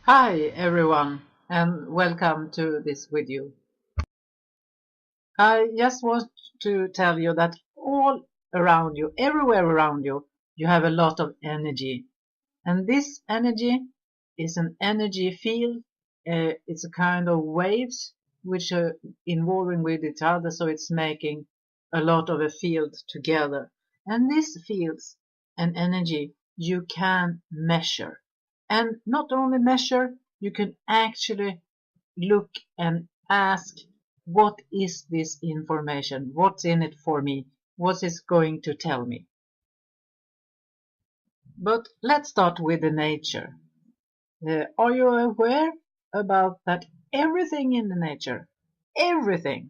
Hi everyone and welcome to this video. I just want to tell you that all around you, everywhere around you, you have a lot of energy. And this energy is an energy field. It's a kind of waves which are involving with each other, so it's making a lot of a field together. And these fields and energy you can measure. And not only measure, you can actually look and ask, what is this information? What's in it for me? What is going to tell me? But let's start with the nature. Are you aware about that everything in the nature, everything,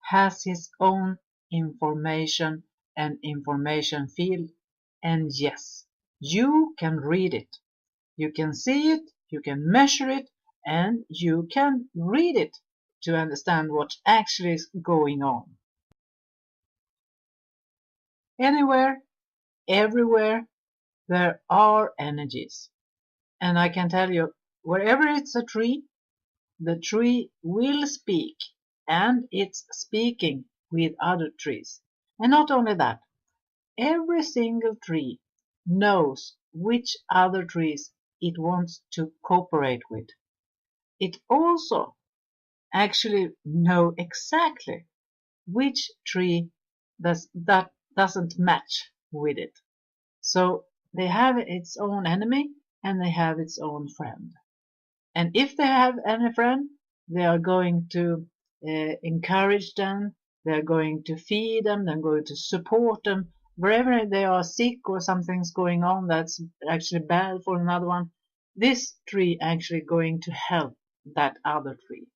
has its own information and information field? And yes, you can read it. You can see it, you can measure it, and you can read it to understand what actually is going on. Anywhere, everywhere, there are energies. And I can tell you, wherever it's a tree, the tree will speak, and it's speaking with other trees. And not only that, every single tree knows which other trees it wants to cooperate with. It also actually know exactly which tree that doesn't match with it. So they have its own enemy and they have its own friend. And if they have any friend, they are going to encourage them, they are going to feed them, they're going to support them. Wherever they are sick or something's going on that's actually bad for another one, this tree actually going to help that other tree.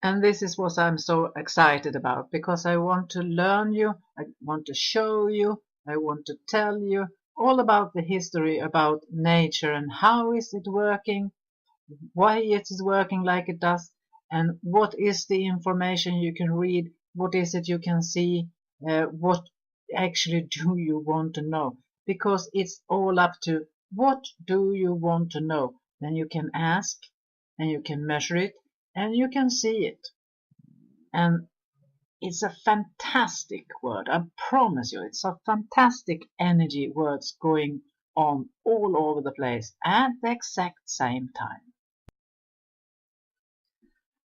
And this is what I'm so excited about, because I want to learn you, I want to show you, I want to tell you all about the history about nature and how is it working, why it is working like it does, and what is the information you can read, what is it you can see, what actually do you want to know, because it's all up to what do you want to know. Then you can ask and you can measure it and you can see it. And it's a fantastic word. I promise you, it's a fantastic energy words going on all over the place at the exact same time.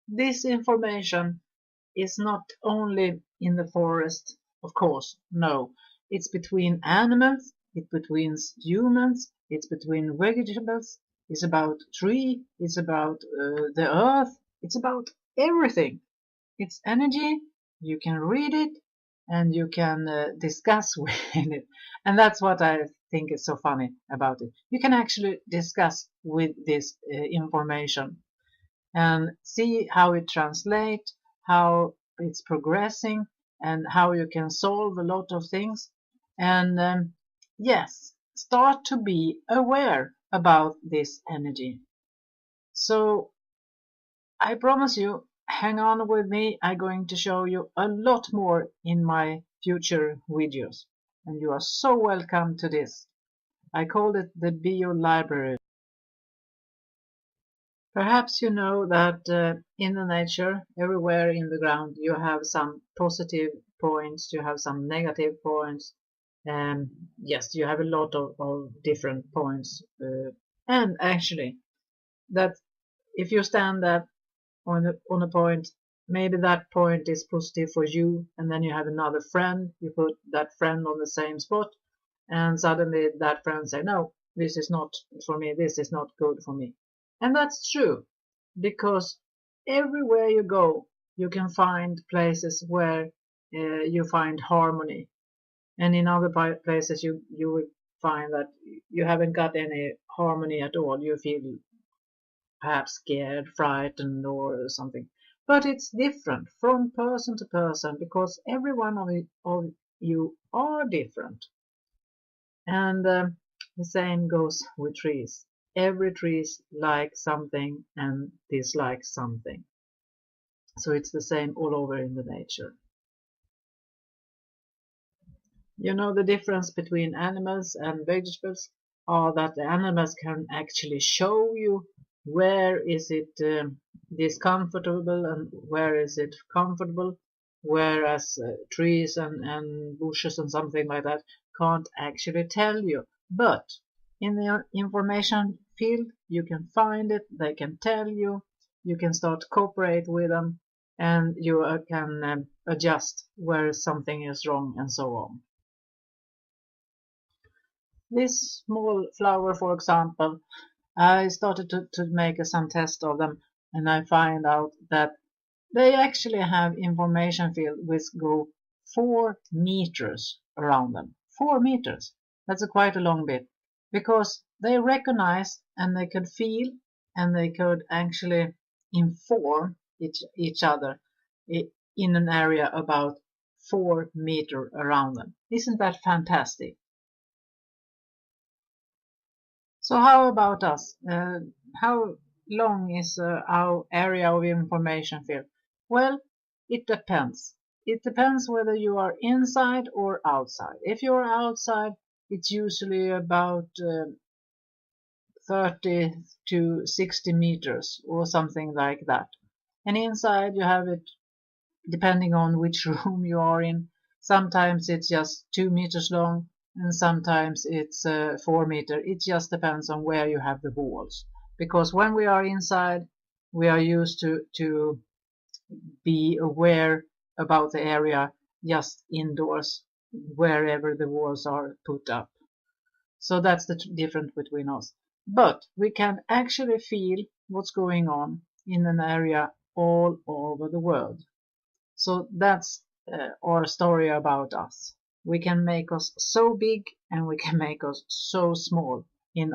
This information is not only in the forest, of course, no. It's between animals, it's between humans, it's between vegetables, it's about tree, it's about the earth, it's about everything. It's energy, you can read it, and you can discuss with it. And that's what I think is so funny about it. You can actually discuss with this information and see how it translates, how it's progressing, and how you can solve a lot of things. And yes, start to be aware about this energy. So I promise you, hang on with me. I'm going to show you a lot more in my future videos. And you are so welcome to this. I called it the Bio Library. Perhaps you know that in the nature, everywhere in the ground, you have some positive points, you have some negative points, and yes, you have a lot of different points. And actually, that if you stand up on a point, maybe that point is positive for you, and then you have another friend, you put that friend on the same spot, and suddenly that friend say, no, this is not for me, this is not good for me. And that's true, because everywhere you go, you can find places where you find harmony, and in other places you will find that you haven't got any harmony at all. You feel perhaps scared, frightened, or something. But it's different from person to person, because every one of you are different. And the same goes with trees. Every tree likes something and dislikes something. So it's the same all over in the nature. You know the difference between animals and vegetables? are that the animals can actually show you where is it discomfortable and where is it comfortable, whereas trees and bushes and something like that can't actually tell you. But in the information field, you can find it, they can tell you, you can start cooperate with them, and you can adjust where something is wrong and so on. This small flower, for example, I started to make some tests of them, and I find out that they actually have information field which go 4 meters around them. 4 meters. That's quite a long bit, because they recognize and they could feel and they could actually inform each other in an area about 4 meters around them. Isn't that fantastic? So how about us? How long is our area of information field? Well, it depends. It depends whether you are inside or outside. If you're outside, it's usually about 30 to 60 meters or something like that. And inside you have it depending on which room you are in. Sometimes it's just 2 meters long and sometimes it's 4 meters. It just depends on where you have the walls. Because when we are inside, we are used to be aware about the area just indoors, wherever the walls are put up. So that's the difference between us. But we can actually feel what's going on in an area all over the world. So that's our story about us. We can make us so big and we can make us so small in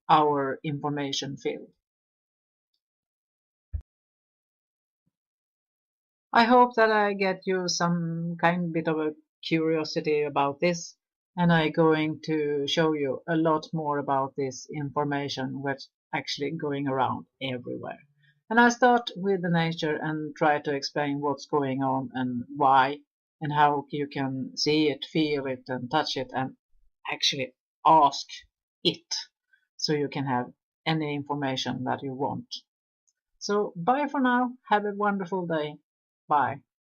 our information field. I hope that I get you some kind bit of a curiosity about this, and I'm going to show you a lot more about this information which actually going around everywhere. And I start with the nature and try to explain what's going on and why and how you can see it, feel it and touch it and actually ask it so you can have any information that you want. So bye for now. Have a wonderful day. Bye.